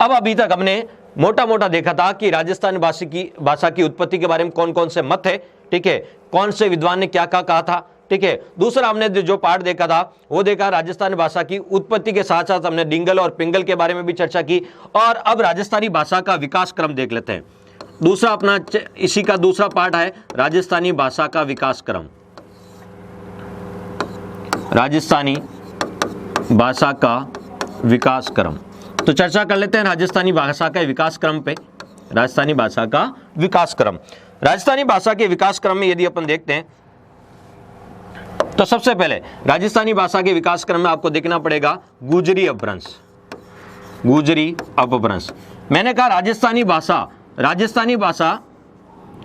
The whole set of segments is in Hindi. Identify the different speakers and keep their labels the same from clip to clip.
Speaker 1: अब अभी तक हमने मोटा मोटा देखा था कि राजस्थानी भाषा की उत्पत्ति के बारे में कौन कौन से मत है, ठीक है, कौन से विद्वान ने क्या क्या कहा था, ठीक है। दूसरा हमने जो पार्ट देखा था वो देखा राजस्थानी भाषा की उत्पत्ति के साथ साथ हमने डिंगल और पिंगल के बारे में भी चर्चा की। और अब राजस्थानी भाषा का विकास क्रम देख लेते हैं। दूसरा अपना इसी का दूसरा पार्ट है राजस्थानी भाषा का विकास क्रम। राजस्थानी भाषा का विकास क्रम, तो चर्चा कर लेते हैं राजस्थानी भाषा के विकास क्रम पे। राजस्थानी भाषा का विकास क्रम, राजस्थानी भाषा के विकास क्रम में यदि अपन देखते हैं तो सबसे पहले राजस्थानी भाषा के विकास क्रम में आपको देखना पड़ेगा गुजरी अपभ्रंश। गुजरी अपभ्रंश, मैंने कहा राजस्थानी भाषा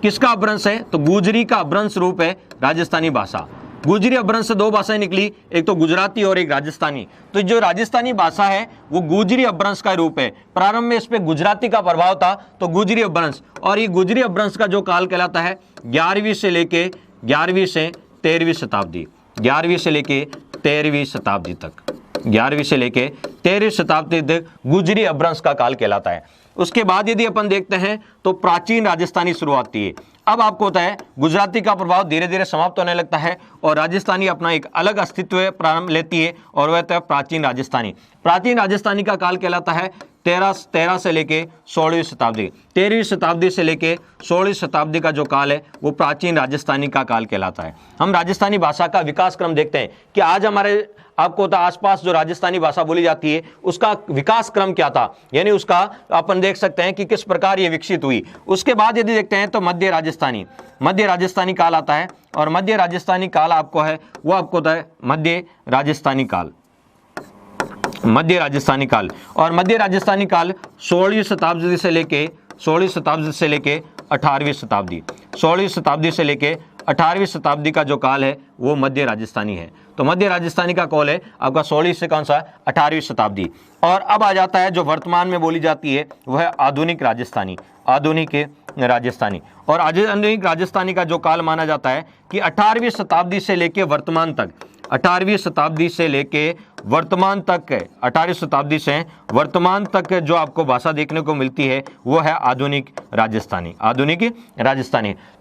Speaker 1: किसका अपभ्रंश है, तो गुजरी का अपभ्रंश रूप है राजस्थानी भाषा। गुजरी अपभ्रंश से दो भाषाएं निकली, एक तो गुजराती और एक राजस्थानी। तो जो राजस्थानी भाषा है वो गुजरी अपभ्रंश का रूप है। प्रारंभ में इस पे गुजराती का प्रभाव था तो गुजरी अपभ्रंश, और ये गुजरी अपभ्रंश का जो काल कहलाता है 11वीं से लेके 13वीं शताब्दी। 11वीं से लेके 13वीं शताब्दी तक, 11वीं से लेके 13वीं शताब्दी तक गुजरी अपभ्रंश का काल कहलाता है। उसके बाद यदि अपन देखते हैं तो प्राचीन राजस्थानी शुरू होती है। अब आपको होता है गुजराती का प्रभाव धीरे धीरे समाप्त होने लगता है और राजस्थानी अपना एक अलग अस्तित्व प्रारंभ लेती है और वह है प्राचीन राजस्थानी। प्राचीन राजस्थानी का काल कहलाता है 13 से लेके 16वीं शताब्दी। 13वीं शताब्दी से लेके 16वीं शताब्दी का जो काल है वो प्राचीन राजस्थानी का काल कहलाता है। हम राजस्थानी भाषा का विकास क्रम देखते हैं कि आज हमारे आपको होता आसपास जो राजस्थानी भाषा बोली जाती है उसका विकास क्रम क्या था, यानी उसका अपन देख सकते हैं कि किस प्रकार ये विकसित हुई। उसके बाद यदि देखते हैं तो मध्य राजस्थानी काल आता है, और मध्य राजस्थानी काल आपको है वो आपको होता है मध्य राजस्थानी काल। और मध्य राजस्थानी काल 16वीं शताब्दी से लेके 18वीं शताब्दी। 16वीं शताब्दी से लेके 18वीं शताब्दी का जो काल है वो मध्य राजस्थानी है। तो मध्य राजस्थानी का काल है आपका 16वीं से कौन सा 18वीं शताब्दी। और अब आ जाता है जो वर्तमान में बोली जाती है वह है आधुनिक राजस्थानी। और आधुनिक राजस्थानी का जो काल माना जाता है कि 18वीं शताब्दी से लेके वर्तमान तक, 18वीं शताब्दी से लेके वर्तमान तक, 18वीं शताब्दी से वर्तमान तक जो आपको भाषा देखने को मिलती है वो है आधुनिक राजस्थानी।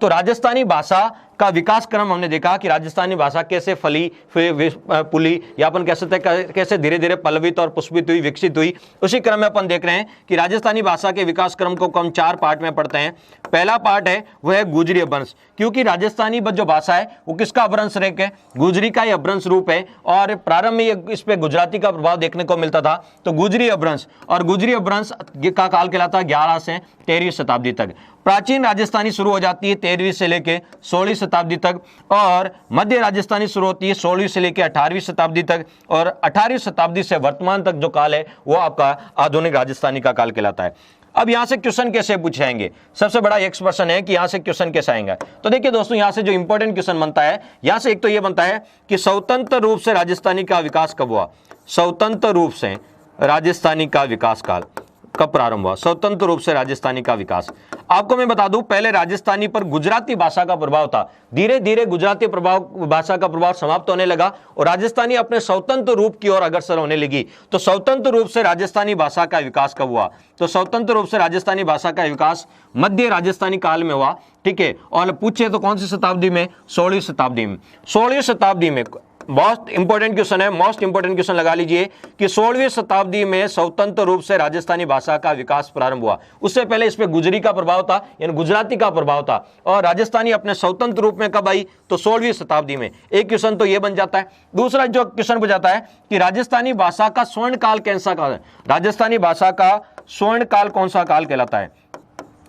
Speaker 1: तो राजस्थानी भाषा का विकास क्रम हमने देखा कि राजस्थानी भाषा कैसे फली पुली या अपन कह सकते हैं कैसे धीरे धीरे पल्लवित और पुष्पित हुई, विकसित हुई। उसी क्रम में अपन देख रहे हैं कि राजस्थानी भाषा के विकास क्रम को हम 4 पार्ट में पढ़ते हैं। पहला पार्ट है वह है गुजरी अपभ्रंश, क्योंकि राजस्थानी जो भाषा है वो किसका अपभ्रंश रेख है, गुजरी का ही अपभ्रंश रूप है। और प्रारंभ में इस पे गुजराती का प्रभाव देखने को मिलता था तो गुजरी अपभ्रंश, और गुजरी अपभ्रंश का काल कहलाता है 11 से 13वीं शताब्दी तक। प्राचीन राजस्थानी शुरू हो जाती है 13वीं से लेके 16वीं शताब्दी तक, और मध्य राजस्थानी शुरू होती है 16वीं से लेके 18वीं शताब्दी तक, और 18वीं शताब्दी से वर्तमान तक जो काल है वो आपका आधुनिक राजस्थानी का काल कहलाता है। अब यहां से क्वेश्चन कैसे पूछे जाएंगे, सबसे बड़ा एक प्रश्न है कि यहां से क्वेश्चन कैसे आएंगे। तो देखिए दोस्तों, यहां से जो इंपॉर्टेंट क्वेश्चन बनता है, यहां से एक तो ये बनता है कि स्वतंत्र रूप से राजस्थानी का विकास कब हुआ, स्वतंत्र रूप से राजस्थानी का विकास काल कब प्रारंभ हुआ, स्वतंत्र रूप से राजस्थानी का विकास। आपको मैं बता दूं, पहले राजस्थानी पर गुजराती भाषा का प्रभाव था, धीरे धीरे गुजराती भाषा का प्रभाव समाप्त होने लगा और राजस्थानी अपने स्वतंत्र रूप की ओर अग्रसर होने लगी। तो स्वतंत्र रूप से राजस्थानी भाषा का विकास कब हुआ, तो स्वतंत्र रूप से राजस्थानी भाषा का विकास मध्य राजस्थानी काल में हुआ, ठीक है। और पूछे तो कौन सी शताब्दी में, 16वीं शताब्दी में। 16वीं शताब्दी में मोस्ट इंपोर्टेंट क्वेश्चन है, मोस्ट इंपोर्टेंट क्वेश्चन लगा लीजिए कि 16वीं शताब्दी में स्वतंत्र रूप से राजस्थानी भाषा का विकास प्रारंभ हुआ। उससे पहले इस पे गुजरी का प्रभाव था, यानी गुजराती का प्रभाव था, और राजस्थानी अपने स्वतंत्र रूप में कब आई, तो 16वीं शताब्दी में। एक क्वेश्चन तो ये बन जाता है। दूसरा जो क्वेश्चन बन जाता है कि राजस्थानी भाषा का स्वर्ण काल कौन सा काल है, राजस्थानी भाषा का स्वर्ण काल कौन सा काल कहलाता है,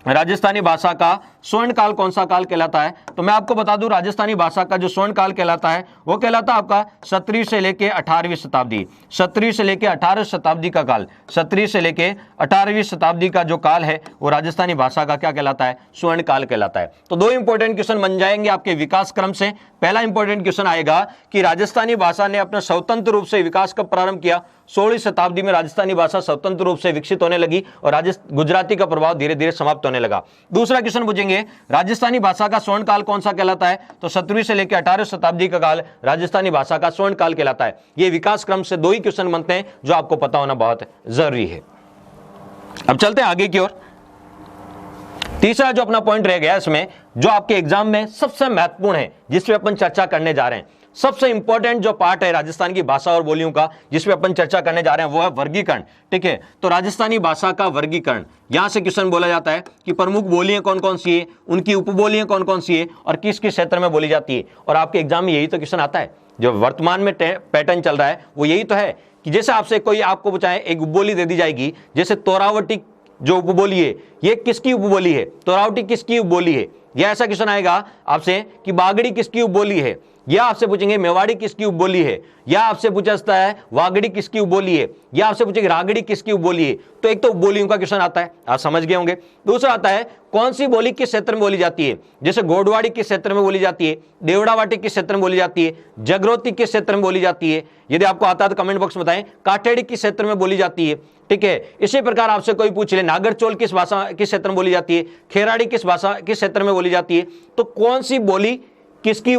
Speaker 1: राजस्थानी भाषा का स्वर्ण काल कौन सा काल कहलाता है। तो मैं आपको बता दूं, राजस्थानी भाषा का जो स्वर्ण काल कहलाता है वो कहलाता है आपका 17वीं से लेके 18वीं शताब्दी, 17वीं से लेके 18वीं शताब्दी का काल, 17वीं से लेके 18वीं शताब्दी का जो काल है वो राजस्थानी भाषा का क्या कहलाता है, स्वर्ण काल कहलाता है। तो दो इंपॉर्टेंट क्वेश्चन बन जाएंगे आपके विकास क्रम से। पहला इंपॉर्टेंट क्वेश्चन आएगा कि राजस्थानी भाषा ने अपने स्वतंत्र रूप से विकास कब प्रारंभ किया, 16वीं शताब्दी में राजस्थानी भाषा स्वतंत्र रूप से विकसित होने लगी और गुजराती का प्रभाव धीरे धीरे समाप्त होने लगा। दूसरा क्वेश्चन पूछेंगे राजस्थानी भाषा का स्वर्ण काल कौन सा कहलाता है, तो 17वीं से लेकर 18वीं शताब्दी का काल राजस्थानी भाषा का स्वर्ण काल कहलाता है। ये विकास क्रम से दो ही क्वेश्चन बनते हैं जो आपको पता होना बहुत जरूरी है। अब चलते हैं आगे की ओर। तीसरा जो अपना पॉइंट रह गया इसमें, जो आपके एग्जाम में सबसे महत्वपूर्ण है, जिस पे अपन चर्चा करने जा रहे हैं, सबसे इंपॉर्टेंट जो पार्ट है राजस्थान की भाषा और बोलियों का, जिस पे अपन चर्चा करने जा रहे हैं, वो है वर्गीकरण। ठीक है, तो राजस्थानी भाषा का वर्गीकरण, यहां से क्वेश्चन बोला जाता है कि प्रमुख बोलियां कौन कौन सी है, उनकी उपबोलियां कौन कौन सी है और किस किस क्षेत्र में बोली जाती है। और आपके एग्जाम में यही तो क्वेश्चन आता है, जो वर्तमान में पैटर्न चल रहा है वो यही तो है कि जैसे आपसे कोई आपको पूछा है, एक उपबोली दे दी जाएगी, जैसे तोरावटी जो उपबोली है ये किसकी उपबोली है, तोरावटी किसकी उपबोली है, या ऐसा क्वेश्चन आएगा आपसे कि बागड़ी किसकी उपबोली है, या आपसे पूछेंगे मेवाड़ी किसकी उपबोली है, या आपसे पूछा जाता है वागड़ी किसकी उपबोली है, या आपसे पूछेंगे रागड़ी किसकी उपबोली है। तो एक तो उपबोलियों का क्वेश्चन आता है, आप समझ गए होंगे। दूसरा आता है कौन सी बोली किस क्षेत्र में बोली जाती है, जैसे गोडवाड़ी किस क्षेत्र में बोली जाती है, देवड़ावाटी किस क्षेत्र में बोली जाती है, जगरोती किस क्षेत्र में बोली जाती है। यदि आपको आता है तो कमेंट बॉक्स में बताएं, काटेड़ी किस क्षेत्र में बोली जाती है। ठीक है, इसी प्रकार आपसे कोई पूछ ले नागरचोल किस भाषा किस क्षेत्र में बोली जाती है, खेराड़ी किस भाषा किस क्षेत्र में बोली जाती है। तो कौन सी बोली किसकी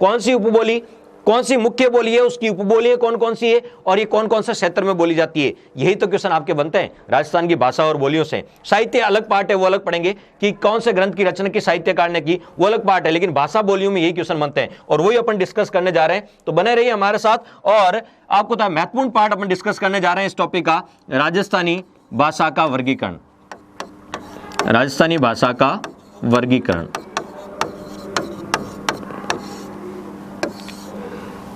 Speaker 1: कौन सी उपबोली, कौन सी मुख्य बोली है, उसकी उपबोली कौन कौन सी है, और ये कौन कौन से क्षेत्र में बोली जाती है। यही तो क्वेश्चन आपके बनते हैं राजस्थान की भाषा और बोलियों से। साहित्य अलग पार्ट है, वो अलग पढ़ेंगे कि कौन से ग्रंथ की रचना की साहित्यकार ने की, वो अलग पार्ट है, लेकिन भाषा बोलियों में यही क्वेश्चन बनते हैं और वही अपन डिस्कस करने जा रहे हैं। तो बने रहिए हमारे साथ। और आपको तो महत्वपूर्ण पार्ट अपन डिस्कस करने जा रहे हैं इस टॉपिक का, राजस्थानी भाषा का वर्गीकरण। राजस्थानी भाषा का वर्गीकरण।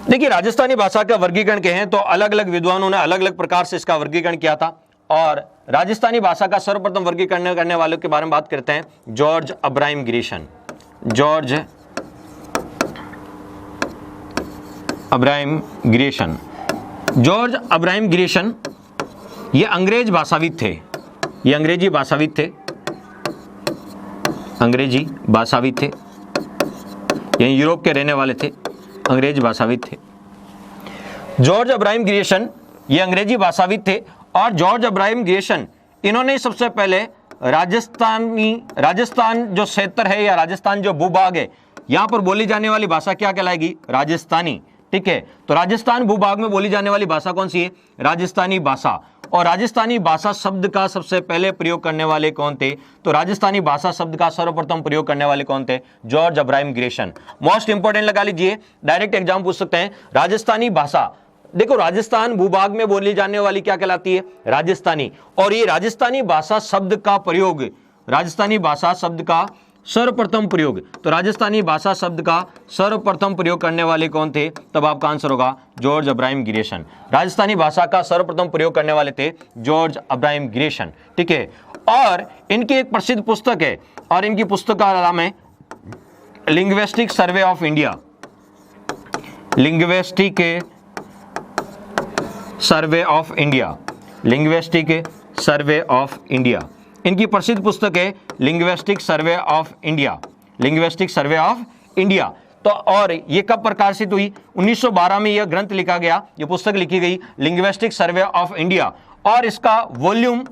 Speaker 1: देखिए, राजस्थानी भाषा का वर्गीकरण कहें तो अलग अलग विद्वानों ने अलग अलग प्रकार से इसका वर्गीकरण किया था। और राजस्थानी भाषा का सर्वप्रथम वर्गीकरण करने वालों के बारे में बात करते हैं, George Abraham Grierson. George Abraham Grierson. George Abraham Grierson ये अंग्रेज भाषाविद थे, ये अंग्रेजी भाषाविद थे, अंग्रेजी भाषाविद थे, यहीं यूरोप के रहने वाले थे, अंग्रेज भाषाविद थे। जॉर्ज अब्राहम ग्रीशन ये अंग्रेजी भाषाविद थे। और जॉर्ज अब्राहम ग्रीशन इन्होंने सबसे पहले राजस्थान जो क्षेत्र है या राजस्थान जो भूभाग है, यहां पर बोली जाने वाली भाषा क्या कहलाएगी, राजस्थानी। ठीक है, तो राजस्थान भूभाग में बोली जाने वाली भाषा कौन सी है, राजस्थानी भाषा। और राजस्थानी भाषा शब्द का सबसे पहले प्रयोग करने वाले कौन थे, तो राजस्थानी भाषा शब्द का सर्वप्रथम प्रयोग करने वाले कौन थे, जॉर्ज अब्राहम ग्रीशन। मोस्ट इंपोर्टेंट लगा लीजिए, डायरेक्ट एग्जाम पूछ सकते हैं। राजस्थानी भाषा, देखो राजस्थान भूभाग में बोली जाने वाली क्या कहलाती है, राजस्थानी। और ये राजस्थानी भाषा शब्द का प्रयोग, राजस्थानी भाषा शब्द का सर्वप्रथम प्रयोग, तो राजस्थानी भाषा शब्द का सर्वप्रथम प्रयोग करने वाले कौन थे, तब आपका आंसर होगा जॉर्ज अब्राहम ग्रीशन। राजस्थानी भाषा का सर्वप्रथम प्रयोग करने वाले थे जॉर्ज अब्राहम ग्रीशन। ठीक है, और इनकी एक प्रसिद्ध पुस्तक है, और इनकी पुस्तक का नाम है linguistic survey of India. Linguistic survey of India, linguistic survey of India, इनकी प्रसिद्ध पुस्तक है linguistic survey of India, linguistic survey of India. तो और ये कब प्रकाशित हुई, 1912 में यह ग्रंथ लिखा गया, ये पुस्तक लिखी गई लिंग्विस्टिक सर्वे ऑफ इंडिया। और इसका वॉल्यूम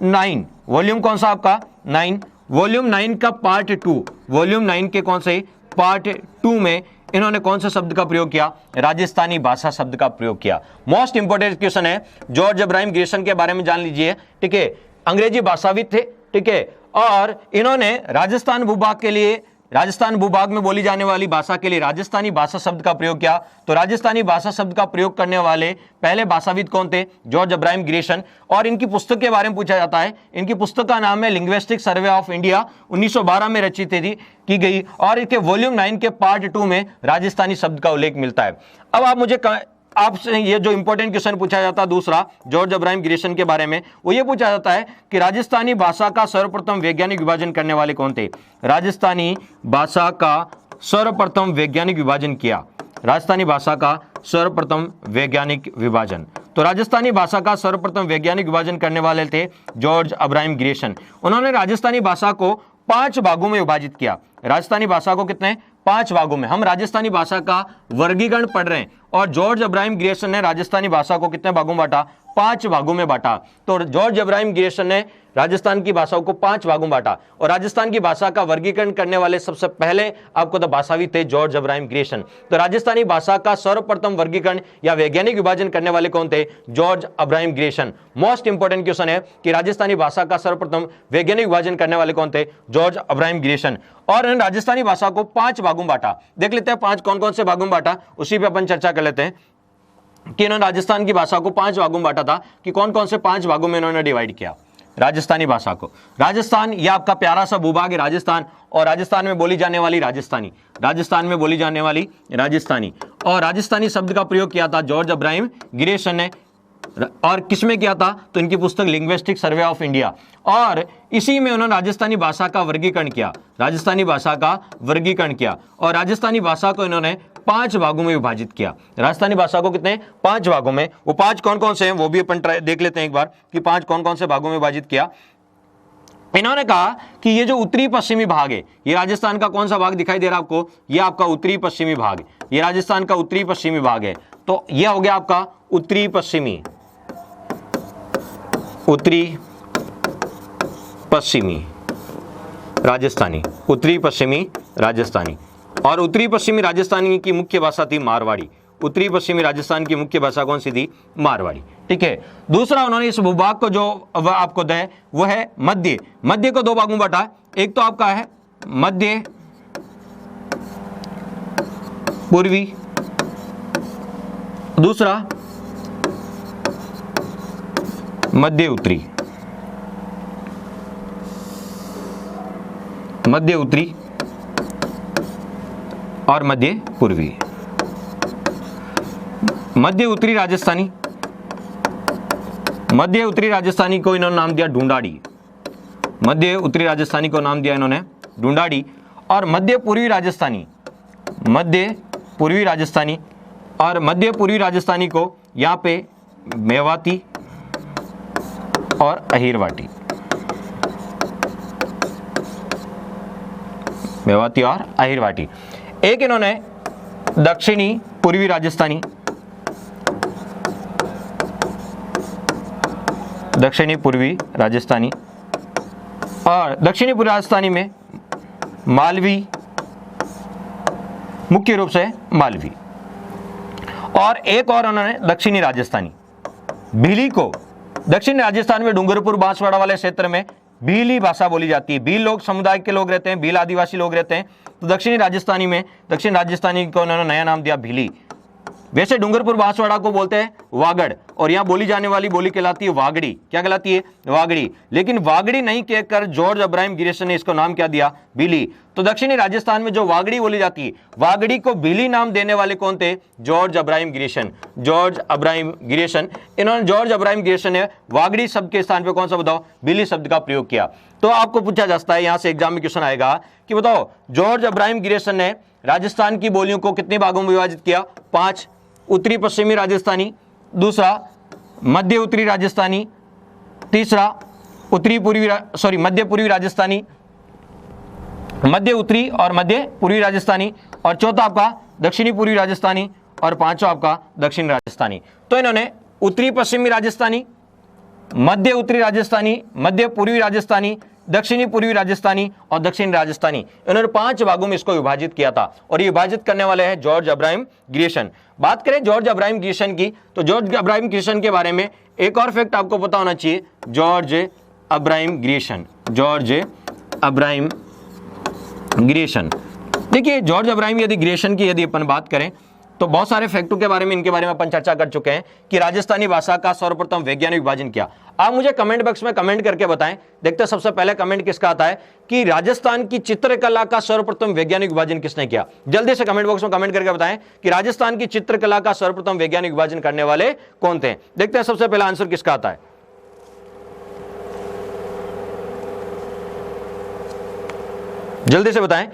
Speaker 1: 9, वॉल्यूम कौन सा आपका 9, वॉल्यूम 9 का पार्ट 2, वॉल्यूम 9 के कौन से पार्ट 2 में इन्होंने कौन से शब्द का प्रयोग किया, राजस्थानी भाषा शब्द का प्रयोग किया। मोस्ट इंपोर्टेंट क्वेश्चन है, जॉर्ज अब्राहम ग्रीशन के बारे में जान लीजिए। ठीक है, अंग्रेजी भाषाविद थे। ठीक है, और इन्होंने राजस्थान भूभाग के लिए, राजस्थान भूभाग में बोली जाने वाली भाषा के लिए राजस्थानी भाषा शब्द का प्रयोग किया। तो राजस्थानी भाषा शब्द का प्रयोग करने वाले पहले भाषाविद कौन थे, जॉर्ज अब्राहम ग्रीशन। और इनकी पुस्तक के बारे में पूछा जाता है, इनकी पुस्तक का नाम है लिंग्विस्टिक सर्वे ऑफ इंडिया, 1912 में रचित की गई। और इसके वॉल्यूम 9 के पार्ट 2 में राजस्थानी शब्द का उल्लेख मिलता है। अब आप मुझे आपसे ये जो इंपॉर्टेंट क्वेश्चन पूछा जाता है दूसरा जॉर्ज अब्राहम ग्रीशन के बारे में, वो ये पूछा जाता है कि राजस्थानी भाषा का सर्वप्रथम वैज्ञानिक विभाजन करने वाले कौन थे। राजस्थानी भाषा का सर्वप्रथम वैज्ञानिक विभाजन किया, राजस्थानी भाषा का सर्वप्रथम वैज्ञानिक विभाजन। तो राजस्थानी भाषा का सर्वप्रथम वैज्ञानिक विभाजन करने वाले थे जॉर्ज अब्राहम ग्रीशन। उन्होंने राजस्थानी भाषा को 5 भागों में विभाजित किया। राजस्थानी भाषा को कितने, 5 भागों में। हम राजस्थानी भाषा का वर्गीकरण पढ़ रहे हैं और जॉर्ज अब्राहम ग्रियर्सन ने राजस्थानी भाषा को कितने भागों में बांटा? 5 भागों में बांटा। तो जॉर्ज अब्राहम ग्रियर्सन ने राजस्थान की भाषाओं को 5 भागों में बांटा और राजस्थान की भाषा का वर्गीकरण करने वाले सबसे पहले आपको तो भाषाविद थे जॉर्ज अब्राहम ग्रियर्सन। तो राजस्थानी भाषा का सर्वप्रथम वर्गीकरण या वैज्ञानिक विभाजन करने वाले कौन थे? George Abraham Grierson. Most important question है कि राजस्थानी भाषा का सर्वप्रथम वैज्ञानिक विभाजन करने वाले कौन थे? George Abraham Grierson. और राजस्थानी भाषा को 5 भागों में बांटा। देख लेते हैं 5 कौन कौन से भागों में बांटा, उसी पे अपन चर्चा कर लेते हैं कि इन्होंने राजस्थान की भाषा को 5 भागों में बांटा था कि कौन कौन से 5 भागों में इन्होंने डिवाइड किया राजस्थानी भाषा को। राजस्थान, यह आपका प्यारा सा भूभाग है राजस्थान, और राजस्थान में बोली जाने वाली राजस्थानी, राजस्थान में बोली जाने वाली राजस्थानी। और राजस्थानी शब्द का प्रयोग किया था जॉर्ज अब्राहम ग्रियर्सन ने। और किसमें किया था? तो इनकी पुस्तक लिंग्विस्टिक सर्वे ऑफ इंडिया, और इसी में उन्होंने राजस्थानी भाषा का वर्गीकरण किया, राजस्थानी भाषा का वर्गीकरण किया। और राजस्थानी भाषा को इन्होंने 5 भागों में विभाजित किया। राजस्थानी भाषा को कितने? 5 भागों में। वो 5 कौन कौन से हैं वो भी अपन देख लेते हैं एक बार कि 5 कौन कौन से भागों में विभाजित किया। इन्होंने कहा कि ये जो उत्तरी पश्चिमी भाग है, ये राजस्थान का कौन सा भाग दिखाई दे रहा है आपको? ये आपका उत्तरी पश्चिमी भाग है, ये राजस्थान का उत्तरी पश्चिमी भाग है। तो यह हो गया आपका उत्तरी पश्चिमी, उत्तरी पश्चिमी राजस्थानी, उत्तरी पश्चिमी राजस्थानी। और उत्तरी पश्चिमी राजस्थानी की मुख्य भाषा थी मारवाड़ी। उत्तरी पश्चिमी राजस्थान की मुख्य भाषा कौन सी थी? मारवाड़ी। ठीक है। दूसरा, उन्होंने इस भूभाग को जो आपको दे वो है मध्य। मध्य को 2 भागों में बांटा। एक तो आपका है मध्य पूर्वी, दूसरा मध्य उत्तरी, मध्य उत्तरी और मध्य पूर्वी। मध्य उत्तरी राजस्थानी, मध्य उत्तरी राजस्थानी को इन्होंने नाम दिया ढूंढाड़ी। मध्य उत्तरी राजस्थानी को नाम दिया इन्होंने ढूंढाड़ी। और मध्य पूर्वी राजस्थानी, मध्य पूर्वी राजस्थानी, और मध्य पूर्वी राजस्थानी को यहां पे मेवाती और अहिरवाटी, मेवाती और अहिरवाटी। एक इन्होंने दक्षिणी पूर्वी राजस्थानी, दक्षिणी पूर्वी राजस्थानी, और दक्षिणी पूर्वी राजस्थानी में मालवी, मुख्य रूप से मालवी। और एक और उन्होंने दक्षिणी राजस्थानी, भीली को, दक्षिणी राजस्थान में डूंगरपुर बांसवाड़ा वाले क्षेत्र में भीली भाषा बोली जाती है। भील लोग समुदाय के लोग रहते हैं, भील आदिवासी लोग रहते हैं। तो दक्षिणी राजस्थानी में, दक्षिण राजस्थानी को उन्होंने नया नाम दिया भीली। वैसे डूंगरपुर बांसवाड़ा को बोलते हैं वागड़, और यहां बोली जाने वाली बोली कहलाती है वागड़ी। क्या कहलाती है? वागड़ी। लेकिन वागड़ी नहीं कहकर जॉर्ज अब्राहम ग्रियर्सन ने इसको नाम क्या दिया? भीली। तो दक्षिणी राजस्थान में जो वागड़ी बोली जाती है, वागड़ी को भीली नाम देने वाले कौन थे? George Abraham Grierson. George Abraham Grierson, इन्होंने जॉर्ज अब्राहम ग्रियर्सन ने वागड़ी शब्द के स्थान पे कौन सा बताओ? भीली शब्द का प्रयोग किया। तो आपको पूछा जाता है, यहां से एग्जाम में क्वेश्चन आएगा कि बताओ जॉर्ज अब्राहम ग्रियर्सन ने राजस्थान की बोलियों को कितने भागों में विभाजित किया? 5। उत्तरी पश्चिमी राजस्थानी, दूसरा मध्य उत्तरी राजस्थानी, तीसरा उत्तरी पूर्वी मध्य पूर्वी राजस्थानी, मध्य उत्तरी और मध्य पूर्वी राजस्थानी, और चौथा आपका दक्षिणी पूर्वी राजस्थानी, और पांचवा आपका दक्षिण राजस्थानी। तो इन्होंने उत्तरी पश्चिमी राजस्थानी, मध्य उत्तरी राजस्थानी, मध्य पूर्वी राजस्थानी, दक्षिणी पूर्वी राजस्थानी और दक्षिण राजस्थानी, इन्होंने 5 भागों में इसको विभाजित किया था। और ये विभाजित करने वाले हैं जॉर्ज अब्राहम ग्रियर्सन। बात करें जॉर्ज अब्राहम ग्रियर्सन की, तो जॉर्ज अब्राहम ग्रियर्सन के बारे में एक और फैक्ट आपको पता होना चाहिए। George Abraham Grierson, George Abraham Grierson. देखिए जॉर्ज अब्राहम यदि ग्रियर्सन की यदि अपन बात करें तो बहुत सारे फैक्टों के बारे में, इनके बारे में अपन चर्चा कर चुके हैं कि राजस्थानी भाषा का सर्वप्रथम वैज्ञानिक विभाजन किया। आप मुझे कमेंट बॉक्स में कमेंट करके बताएं। देखते हैं सबसे पहले कमेंट किसका आता है कि राजस्थान की चित्रकला का सर्वप्रथम वैज्ञानिक विभाजन किसने किया। जल्दी से कमेंट बॉक्स में कमेंट करके बताएं कि राजस्थान की चित्रकला का सर्वप्रथम वैज्ञानिक विभाजन करने वाले कौन थे। देखते हैं सबसे पहला आंसर किसका आता है। जल्दी से बताएं।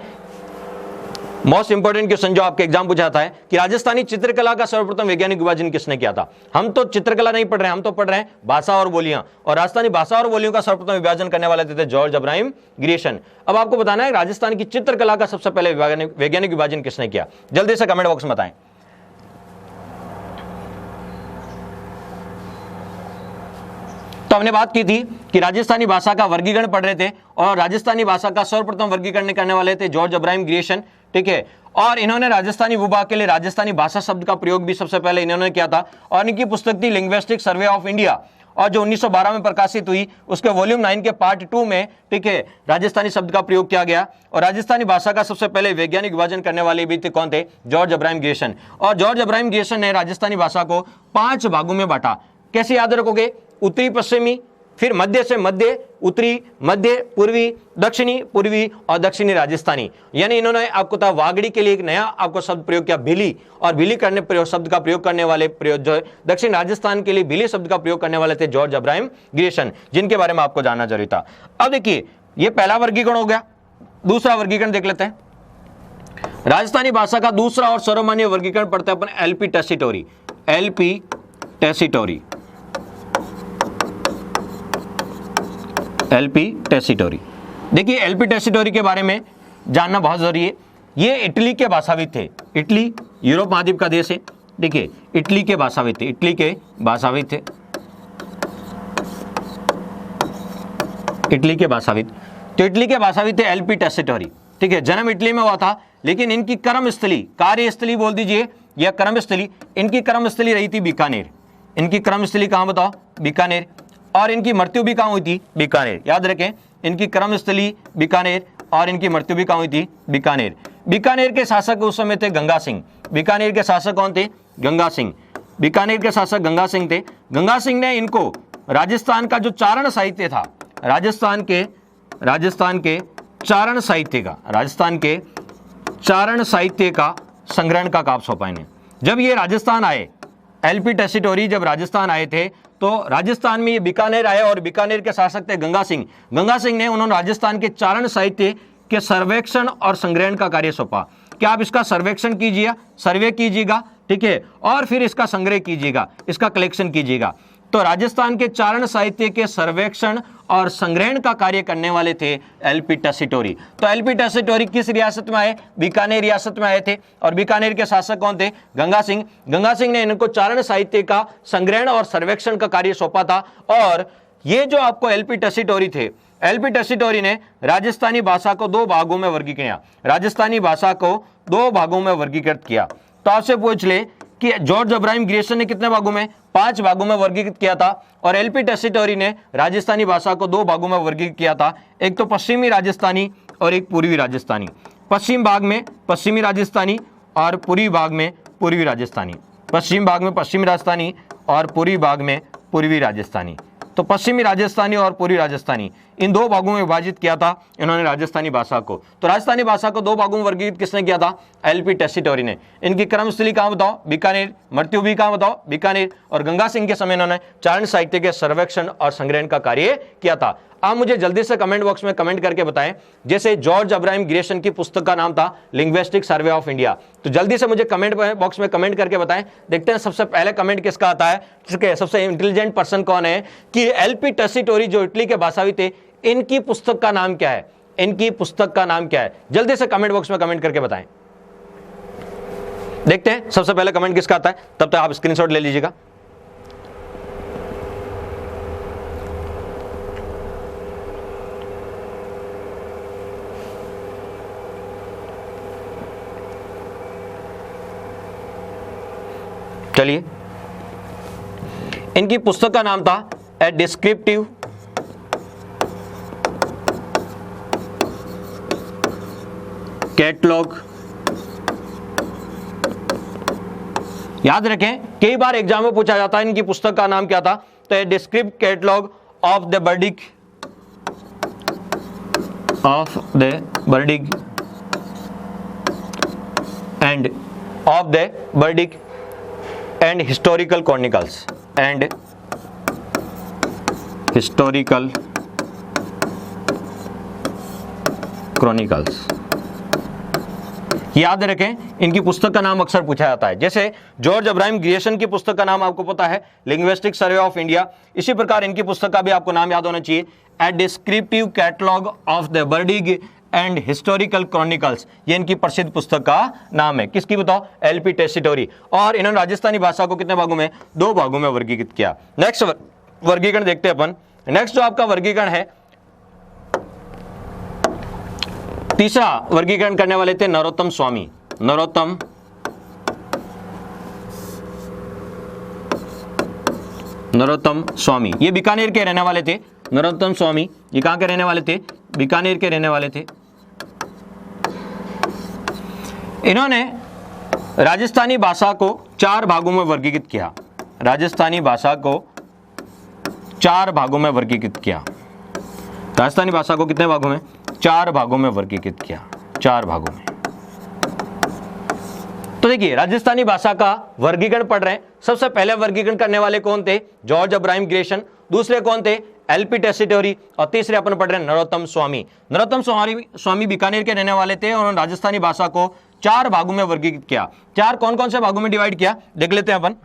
Speaker 1: मोस्ट इंपोर्टेंट क्वेश्चन जो आपके एग्जाम पूछाता है कि राजस्थानी चित्रकला का सर्वप्रथम वैज्ञानिक विभाजन किसने किया था। हम तो चित्रकला नहीं पढ़ रहे हैं, हम तो पढ़ रहे हैं भाषा और बोलियां, और राजस्थानी भाषा और बोलियों का सर्वप्रथम विभाजन करने वाले थे जॉर्ज अब्राहम ग्रियर्सन। अब आपको बताना है राजस्थान की चित्रकला का सबसे पहले वैज्ञानिक विभाजन किसने किया। जल्दी से कमेंट बॉक्स में बताएं। तो हमने बात की थी कि राजस्थानी भाषा का वर्गीकरण पढ़ रहे थे और राजस्थानी भाषा का सर्वप्रथम वर्गीकरण करने वाले थे जॉर्ज अब्राहम ग्रियर्सन, ठीक है। और इन्होंने राजस्थानी भूभाग के लिए राजस्थानी भाषा शब्द का प्रयोग भी सबसे पहले इन्होंने किया था और इनकी पुस्तक थी लिंग्विस्टिक सर्वे ऑफ इंडिया और जो 1912 में प्रकाशित हुई उसके वॉल्यूम 9 के पार्ट 2 में, ठीक है, राजस्थानी शब्द का प्रयोग किया गया। और राजस्थानी भाषा का सबसे पहले वैज्ञानिक विभाजन करने वाले भी थे, कौन थे? George Abraham Grierson. और जॉर्ज अब्राहम ग्रियर्सन ने राजस्थानी भाषा को 5 भागों में बांटा। कैसे याद रखोगे? उत्तरी पश्चिमी, फिर मध्य से मध्य, उत्तरी, मध्य, पूर्वी, दक्षिणी, पूर्वी और दक्षिणी राजस्थानी। यानी इन्होंने आपको था वागड़ी के लिए एक नया आपको शब्द प्रयोग किया, भिली, और भिली करने शब्द का प्रयोग करने वाले प्रयोग जो है दक्षिण राजस्थान के लिए भिली शब्द का प्रयोग करने वाले थे जॉर्ज अब्राहम ग्रियर्सन, जिनके बारे में आपको जानना जरूरी था। अब देखिए, ये पहला वर्गीकरण हो गया। दूसरा वर्गीकरण देख लेते हैं। राजस्थानी भाषा का दूसरा और सर्वमान्य वर्गीकरण पढ़ते हैं अपन LP Tessitori. LP Tessitori, LP Tessitori. देखिए, एलपी टेसिटोरी के बारे में जानना बहुत जरूरी है। ये इटली के भाषाविद थे। इटली यूरोप महाद्वीप का देश है, देखिए, इटली के भाषाविद थे, इटली के भाषाविद थे, इटली के भाषाविद। तो इटली के भाषाविद थे एलपी टेसिटोरी, ठीक है। जन्म इटली में हुआ था, लेकिन इनकी कर्मस्थली, कार्यस्थली बोल दीजिए या कर्मस्थली, इनकी कर्मस्थली रही थी बीकानेर। इनकी कर्मस्थली कहाँ बताओ? बीकानेर। और इनकी मृत्यु भी कहाँ हुई थी? बीकानेर। याद रखें, इनकी कर्मस्थली बीकानेर और इनकी मृत्यु भी कहाँ हुई थी? बीकानेर। बीकानेर के शासक उस समय थे गंगा सिंह। बीकानेर के शासक कौन थे? गंगा सिंह। बीकानेर के शासक गंगा सिंह थे। गंगा सिंह ने इनको राजस्थान का जो चारण साहित्य था, राजस्थान के चारण साहित्य का, राजस्थान के चारण साहित्य का संग्रहण का काम सौंपा इन्हें। जब ये राजस्थान आए, एलपी टेसिटोरी जब राजस्थान आए थे, तो राजस्थान में ये बीकानेर आए और बीकानेर के शासक थे गंगा सिंह। गंगा सिंह ने उन्होंने राजस्थान के चारण साहित्य के सर्वेक्षण और संग्रहण का कार्य सौंपा। क्या आप इसका सर्वेक्षण कीजिएगा, सर्वे कीजिएगा, ठीक है, और फिर इसका संग्रह कीजिएगा, इसका कलेक्शन कीजिएगा। तो राजस्थान के चारण साहित्य के सर्वेक्षण और संग्रहण का कार्य करने वाले थे एलपी टेसिटोरी। तो एलपी टेसिटोरी किस रियासत में आए? बीकानेर रियासत में आए थे। और बीकानेर के शासक कौन थे? गंगा सिंह। गंगा सिंह ने इनको चारण साहित्य का संग्रहण और सर्वेक्षण का कार्य सौंपा था। और ये जो आपको एलपी टेसिटोरी थे, एलपी टेसिटोरी ने राजस्थानी भाषा को 2 भागों में वर्गीकृत किया। राजस्थानी भाषा को 2 भागों में वर्गीकृत किया। तो आपसे पूछ ले कि जॉर्ज अब्राहम ग्रियर्सन ने कितने भागों में? 5 भागों में वर्गीकृत किया था। और एलपी टेसिटोरी ने राजस्थानी भाषा को 2 भागों में वर्गीकृत किया था, एक तो पश्चिमी राजस्थानी और एक पूर्वी राजस्थानी। पश्चिम भाग में पश्चिमी राजस्थानी और पूर्वी भाग में पूर्वी राजस्थानी। पश्चिम भाग में पश्चिमी राजस्थानी और पूर्वी भाग में पूर्वी राजस्थानी। तो पश्चिमी राजस्थानी और पूर्वी राजस्थानी, इन 2 भागों में विभाजित किया था इन्होंने राजस्थानी भाषा को। तो राजस्थानी भाषा को 2 भागों में वर्गीकृत किसने किया था? एलपी टेसिटोरी ने। इनकी कर्मस्थली कहाँ बताओ? बीकानेर। मृत्यु भी कहाँ बताओ? बीकानेर। और गंगा सिंह के समय इन्होंने चारण साहित्य के सर्वेक्षण और संग्रहण का कार्य किया था। आप मुझे जल्दी से कमेंट बॉक्स में कमेंट करके बताएं। जैसे जॉर्ज अब्राहम ग्रियर्सन की पुस्तक का नाम था लिंग्विस्टिक सर्वे ऑफ इंडिया, तो जल्दी से मुझे कमेंट बॉक्स में कमेंट करके बताएं। देखते हैं सबसे पहले कमेंट किसका आता है, सबसे इंटेलिजेंट पर्सन कौन है, कि एलपी टेसिटोरी जो इटली के भाषाविद थे, इनकी पुस्तक का नाम क्या है? इनकी पुस्तक का नाम क्या है? जल्दी से कमेंट बॉक्स में कमेंट करके बताएं। देखते हैं सबसे पहले कमेंट किसका आता है, तब तक आप स्क्रीनशॉट ले लीजिएगा। चलिए, इनकी पुस्तक का नाम था ए डिस्क्रिप्टिव कैटलॉग। याद रखें, कई बार एग्जाम में पूछा जाता है इनकी पुस्तक का नाम क्या था, तो a descriptive catalogue of the bardic and historical chronicles याद रखें, इनकी पुस्तक का नाम अक्सर पूछा जाता है। जैसे जॉर्ज अब्राहम ग्रियर्सन की पुस्तक का नाम आपको पता है लिंग्विस्टिक सर्वे ऑफ इंडिया, इसी प्रकार इनकी पुस्तक का भी आपको नाम याद होना चाहिए, a descriptive catalogue of the bardic and historical chronicles. ये इनकी प्रसिद्ध पुस्तक का नाम है। किसकी बताओ? LP Tessitori. और इन्होंने राजस्थानी भाषा को कितने भागों में? 2 भागों में वर्गीकृत किया। नेक्स्ट वर्गीकरण देखते हैं अपन। नेक्स्ट जो आपका वर्गीकरण है, तीसरा वर्गीकरण करने वाले थे नरोत्तम स्वामी। नरोत्तम स्वामी, ये बीकानेर के रहने वाले थे। नरोत्तम स्वामी ये कहां के रहने वाले थे? बीकानेर के रहने वाले थे। इन्होंने राजस्थानी भाषा को 4 भागों में वर्गीकृत किया। राजस्थानी भाषा को 4 भागों में वर्गीकृत किया। राजस्थानी भाषा को कितने भागों में? 4 भागों में वर्गीकृत किया, 4 भागों में। तो देखिए राजस्थानी भाषा का वर्गीकरण पढ़ रहे हैं। सबसे पहले वर्गीकरण करने वाले कौन थे? George Abraham Grayson. दूसरे कौन थे? LP Tessitori. और तीसरे अपन पढ़ रहे हैं नरोत्तम स्वामी। नरोत्तम स्वामी बीकानेर के रहने वाले थे और उन्होंने राजस्थानी भाषा को 4 भागों में वर्गीकृत किया। 4 कौन कौन से भागों में डिवाइड किया देख लेते हैं अपन।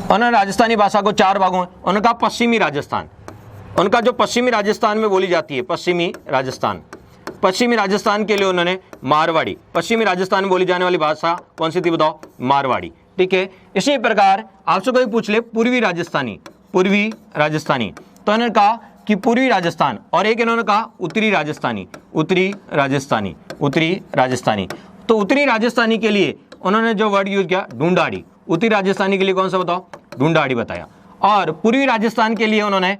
Speaker 1: उन्होंने राजस्थानी भाषा को 4 भागों में, उनका पश्चिमी राजस्थान, उनका जो पश्चिमी राजस्थान में बोली जाती है, पश्चिमी राजस्थान के लिए उन्होंने मारवाड़ी, पश्चिमी राजस्थान में बोली जाने वाली भाषा कौन सी थी बताओ? मारवाड़ी। ठीक है, इसी प्रकार आपसे कोई पूछ ले पूर्वी राजस्थानी, तो उन्होंने कहा कि पूर्वी राजस्थान, और एक इन्होंने कहा उत्तरी राजस्थानी। तो उत्तरी राजस्थानी के लिए उन्होंने जो वर्ड यूज किया ढूंढाड़ी। उत्तरी राजस्थानी के लिए कौन सा बताओ? ढूंढाड़ी बताया। और पूर्वी राजस्थान के लिए उन्होंने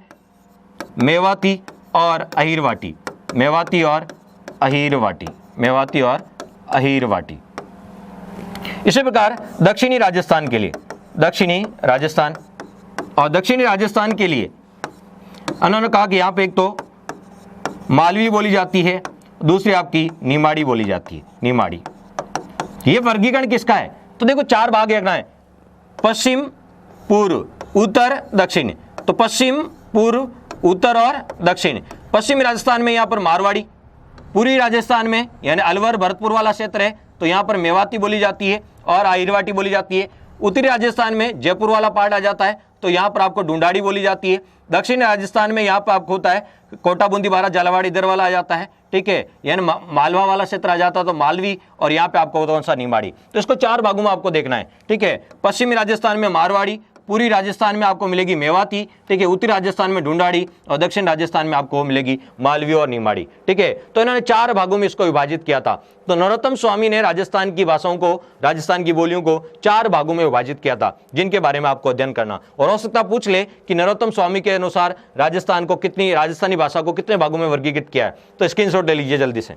Speaker 1: मेवाती और अहीरवाटी। इसी प्रकार दक्षिणी राजस्थान के लिए, दक्षिणी राजस्थान के लिए उन्होंने कहा कि यहाँ पे एक तो मालवी बोली जाती है, दूसरी आपकी निमाड़ी बोली जाती है, निमाड़ी। ये वर्गीकरण किसका है? तो देखो 4 भाग रखना है, पश्चिम, पूर्व, उत्तर, दक्षिण। तो पश्चिम, पूर्व, उत्तर और दक्षिण। पश्चिमी राजस्थान में यहाँ पर मारवाड़ी, पूर्वी राजस्थान में यानी अलवर भरतपुर वाला क्षेत्र है तो यहाँ पर मेवाती बोली जाती है और अहीरवाटी बोली जाती है। उत्तरी राजस्थान में जयपुर वाला पार्ट आ जाता है तो यहाँ पर आपको ढूंढाड़ी बोली जाती है। दक्षिणी राजस्थान में यहाँ पर आपको होता है कोटा, बूंदी, बारा, झालावाड़ इधर वाला आ जाता है। ठीक है, यानी मालवा वाला क्षेत्र आ जाता है तो मालवी, और यहाँ पे आपको होता कौन सा? निमाड़ी। तो इसको 4 भागों में आपको देखना है। ठीक है, पश्चिमी राजस्थान में मारवाड़ी, पूर्वी राजस्थान में आपको मिलेगी मेवाती, ठीक है, उत्तरी राजस्थान में ढूंढाड़ी और दक्षिण राजस्थान में आपको मिलेगी मालवी और निमाड़ी। ठीक है, तो इन्होंने 4 भागों में इसको विभाजित किया था। तो नरोत्तम स्वामी ने राजस्थान की भाषाओं को, राजस्थान की बोलियों को 4 भागों में विभाजित किया था, जिनके बारे में आपको अध्ययन करना। और हो सकता पूछ ले कि नरोत्तम स्वामी के अनुसार राजस्थानी भाषा को कितने भागों में वर्गीकृत किया है, तो स्क्रीनशॉट ले लीजिए जल्दी से।